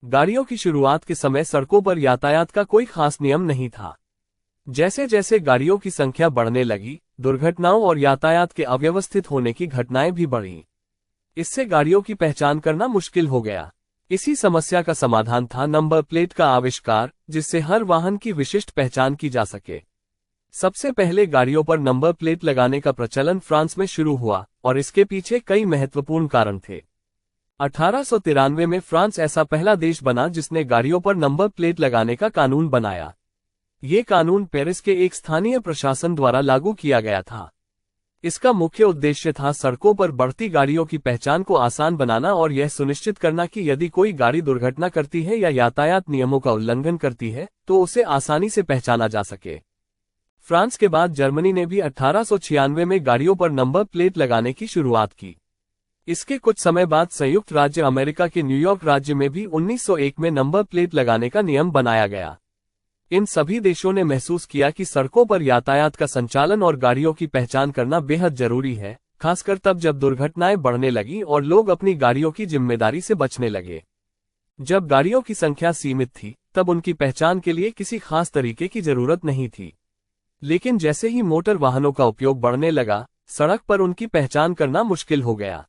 गाड़ियों की शुरुआत के समय सड़कों पर यातायात का कोई खास नियम नहीं था। जैसे जैसे गाड़ियों की संख्या बढ़ने लगी, दुर्घटनाओं और यातायात के अव्यवस्थित होने की घटनाएं भी बढ़ीं। इससे गाड़ियों की पहचान करना मुश्किल हो गया। इसी समस्या का समाधान था नंबर प्लेट का आविष्कार, जिससे हर वाहन की विशिष्ट पहचान की जा सके। सबसे पहले गाड़ियों पर नंबर प्लेट लगाने का प्रचलन फ्रांस में शुरू हुआ और इसके पीछे कई महत्वपूर्ण कारण थे। 1893 में फ्रांस ऐसा पहला देश बना जिसने गाड़ियों पर नंबर प्लेट लगाने का कानून बनाया। ये कानून पेरिस के एक स्थानीय प्रशासन द्वारा लागू किया गया था। इसका मुख्य उद्देश्य था सड़कों पर बढ़ती गाड़ियों की पहचान को आसान बनाना और यह सुनिश्चित करना कि यदि कोई गाड़ी दुर्घटना करती है या यातायात नियमों का उल्लंघन करती है तो उसे आसानी से पहचाना जा सके। फ्रांस के बाद जर्मनी ने भी 1896 में गाड़ियों पर नंबर प्लेट लगाने की शुरुआत की। इसके कुछ समय बाद संयुक्त राज्य अमेरिका के न्यूयॉर्क राज्य में भी 1901 में नंबर प्लेट लगाने का नियम बनाया गया। इन सभी देशों ने महसूस किया कि सड़कों पर यातायात का संचालन और गाड़ियों की पहचान करना बेहद जरूरी है, खासकर तब जब दुर्घटनाएं बढ़ने लगी और लोग अपनी गाड़ियों की जिम्मेदारी से बचने लगे। जब गाड़ियों की संख्या सीमित थी, तब उनकी पहचान के लिए किसी खास तरीके की जरूरत नहीं थी। लेकिन जैसे ही मोटर वाहनों का उपयोग बढ़ने लगा, सड़क पर उनकी पहचान करना मुश्किल हो गया।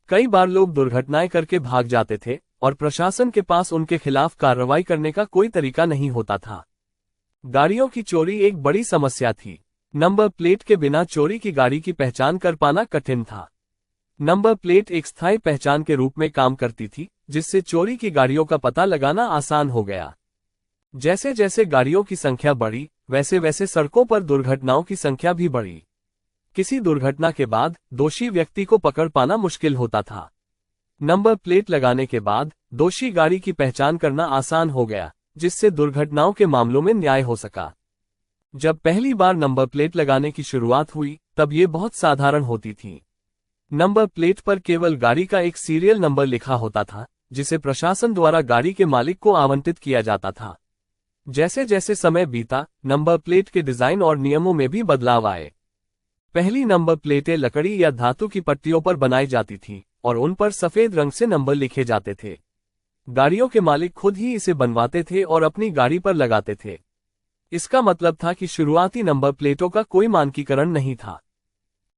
कई बार लोग दुर्घटनाएं करके भाग जाते थे और प्रशासन के पास उनके खिलाफ कार्रवाई करने का कोई तरीका नहीं होता था। गाड़ियों की चोरी एक बड़ी समस्या थी। नंबर प्लेट के बिना चोरी की गाड़ी की पहचान कर पाना कठिन था। नंबर प्लेट एक स्थायी पहचान के रूप में काम करती थी, जिससे चोरी की गाड़ियों का पता लगाना आसान हो गया। जैसे जैसे गाड़ियों की संख्या बढ़ी, वैसे वैसे सड़कों पर दुर्घटनाओं की संख्या भी बढ़ी। किसी दुर्घटना के बाद दोषी व्यक्ति को पकड़ पाना मुश्किल होता था। नंबर प्लेट लगाने के बाद दोषी गाड़ी की पहचान करना आसान हो गया, जिससे दुर्घटनाओं के मामलों में न्याय हो सका। जब पहली बार नंबर प्लेट लगाने की शुरुआत हुई, तब ये बहुत साधारण होती थी। नंबर प्लेट पर केवल गाड़ी का एक सीरियल नंबर लिखा होता था, जिसे प्रशासन द्वारा गाड़ी के मालिक को आवंटित किया जाता था। जैसे जैसे समय बीता, नंबर प्लेट के डिजाइन और नियमों में भी बदलाव आए। पहली नंबर प्लेटें लकड़ी या धातु की पट्टियों पर बनाई जाती थीं और उन पर सफेद रंग से नंबर लिखे जाते थे। गाड़ियों के मालिक खुद ही इसे बनवाते थे और अपनी गाड़ी पर लगाते थे। इसका मतलब था कि शुरुआती नंबर प्लेटों का कोई मानकीकरण नहीं था।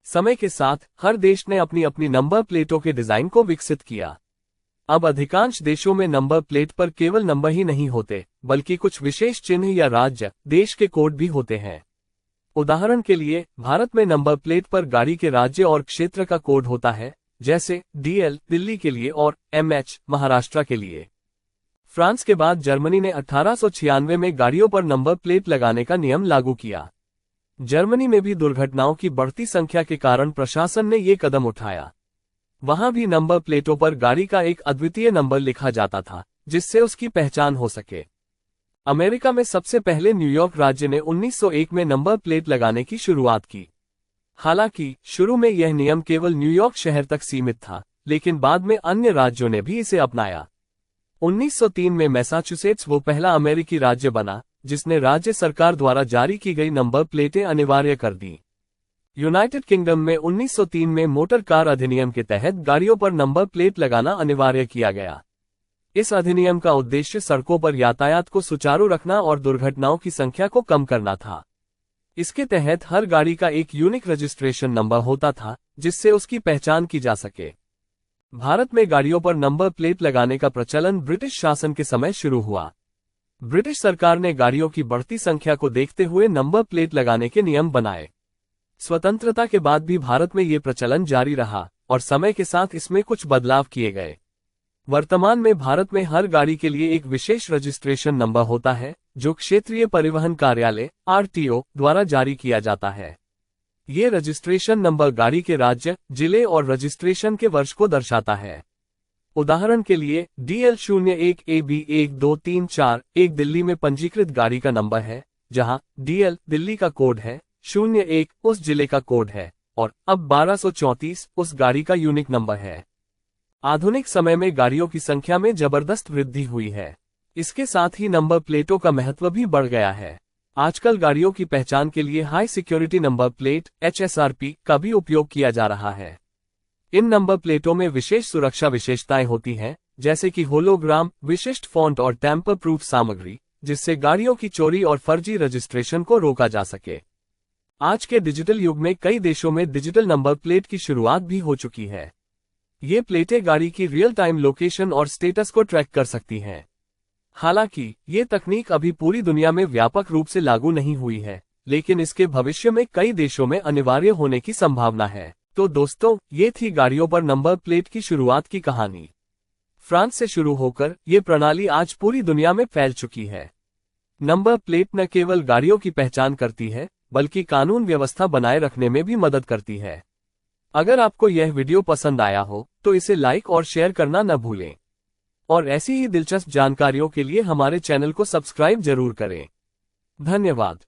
समय के साथ हर देश ने अपनी अपनी नंबर प्लेटों के डिजाइन को विकसित किया। अब अधिकांश देशों में नंबर प्लेट पर केवल नंबर ही नहीं होते, बल्कि कुछ विशेष चिन्ह या राज्य, देश के कोड भी होते हैं। उदाहरण के लिए, भारत में नंबर प्लेट पर गाड़ी के राज्य और क्षेत्र का कोड होता है, जैसे DL दिल्ली के लिए और MH महाराष्ट्र के लिए। फ्रांस के बाद जर्मनी ने 1896 में गाड़ियों पर नंबर प्लेट लगाने का नियम लागू किया। जर्मनी में भी दुर्घटनाओं की बढ़ती संख्या के कारण प्रशासन ने ये कदम उठाया। वहां भी नंबर प्लेटों पर गाड़ी का एक अद्वितीय नंबर लिखा जाता था, जिससे उसकी पहचान हो सके। अमेरिका में सबसे पहले न्यूयॉर्क राज्य ने 1901 में नंबर प्लेट लगाने की शुरुआत की। हालांकि शुरू में यह नियम केवल न्यूयॉर्क शहर तक सीमित था, लेकिन बाद में अन्य राज्यों ने भी इसे अपनाया। 1903 में मैसाचुसेट्स वो पहला अमेरिकी राज्य बना जिसने राज्य सरकार द्वारा जारी की गई नंबर प्लेटें अनिवार्य कर दी। यूनाइटेड किंगडम में 1903 में मोटर कार अधिनियम के तहत गाड़ियों पर नंबर प्लेट लगाना अनिवार्य किया गया। इस अधिनियम का उद्देश्य सड़कों पर यातायात को सुचारू रखना और दुर्घटनाओं की संख्या को कम करना था। इसके तहत हर गाड़ी का एक यूनिक रजिस्ट्रेशन नंबर होता था, जिससे उसकी पहचान की जा सके। भारत में गाड़ियों पर नंबर प्लेट लगाने का प्रचलन ब्रिटिश शासन के समय शुरू हुआ। ब्रिटिश सरकार ने गाड़ियों की बढ़ती संख्या को देखते हुए नंबर प्लेट लगाने के नियम बनाए। स्वतंत्रता के बाद भी भारत में ये प्रचलन जारी रहा और समय के साथ इसमें कुछ बदलाव किए गए। वर्तमान में भारत में हर गाड़ी के लिए एक विशेष रजिस्ट्रेशन नंबर होता है, जो क्षेत्रीय परिवहन कार्यालय RTO द्वारा जारी किया जाता है। ये रजिस्ट्रेशन नंबर गाड़ी के राज्य, जिले और रजिस्ट्रेशन के वर्ष को दर्शाता है। उदाहरण के लिए DL 01 AB 1234 एक दिल्ली में पंजीकृत गाड़ी का नंबर है, जहां DL दिल्ली का कोड है, 01 उस जिले का कोड है और अब 1234 उस गाड़ी का यूनिक नंबर है। आधुनिक समय में गाड़ियों की संख्या में जबरदस्त वृद्धि हुई है। इसके साथ ही नंबर प्लेटों का महत्व भी बढ़ गया है। आजकल गाड़ियों की पहचान के लिए high security number plate HSRP का भी उपयोग किया जा रहा है। इन नंबर प्लेटों में विशेष सुरक्षा विशेषताएं होती हैं, जैसे कि होलोग्राम, विशिष्ट फॉन्ट और टैम्पर प्रूफ सामग्री, जिससे गाड़ियों की चोरी और फर्जी रजिस्ट्रेशन को रोका जा सके। आज के डिजिटल युग में कई देशों में डिजिटल नंबर प्लेट की शुरुआत भी हो चुकी है। ये प्लेटें गाड़ी की रियल टाइम लोकेशन और स्टेटस को ट्रैक कर सकती हैं। हालांकि ये तकनीक अभी पूरी दुनिया में व्यापक रूप से लागू नहीं हुई है, लेकिन इसके भविष्य में कई देशों में अनिवार्य होने की संभावना है। तो दोस्तों, ये थी गाड़ियों पर नंबर प्लेट की शुरुआत की कहानी। फ्रांस से शुरू होकर ये प्रणाली आज पूरी दुनिया में फैल चुकी है। नंबर प्लेट न केवल गाड़ियों की पहचान करती है, बल्कि कानून व्यवस्था बनाए रखने में भी मदद करती है। अगर आपको यह वीडियो पसंद आया हो तो इसे लाइक और शेयर करना न भूलें। और ऐसी ही दिलचस्प जानकारियों के लिए हमारे चैनल को सब्सक्राइब जरूर करें। धन्यवाद।